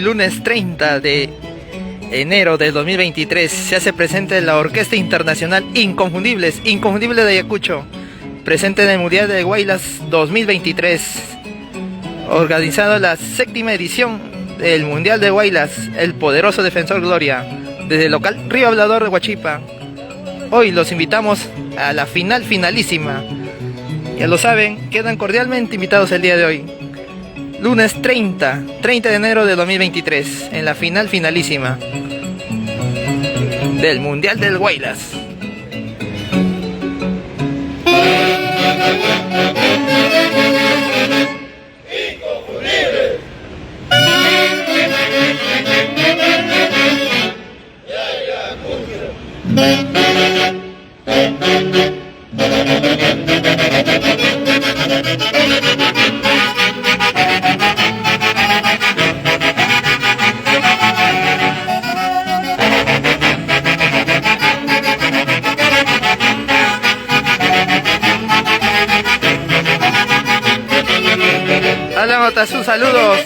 lunes 30 de enero del 2023 se hace presente la Orquesta Internacional Inconfundibles de Ayacucho, presente en el Mundial de Huaylas 2023, organizado la 7ª edición del Mundial de Huaylas, el poderoso Defensor Gloria, desde el local Río Hablador de Huachipa. Hoy los invitamos a la finalísima. Ya lo saben, quedan cordialmente invitados el día de hoy. Lunes 30 de enero de 2023, en la finalísima del Mundial del Huaylas. Inconfundible. Alan Otazu, saludos.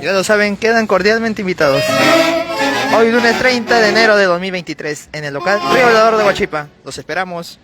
Ya lo saben, quedan cordialmente invitados. Hoy lunes 30 de enero de 2023 en el local Río Hablador de Huachipa. Los esperamos.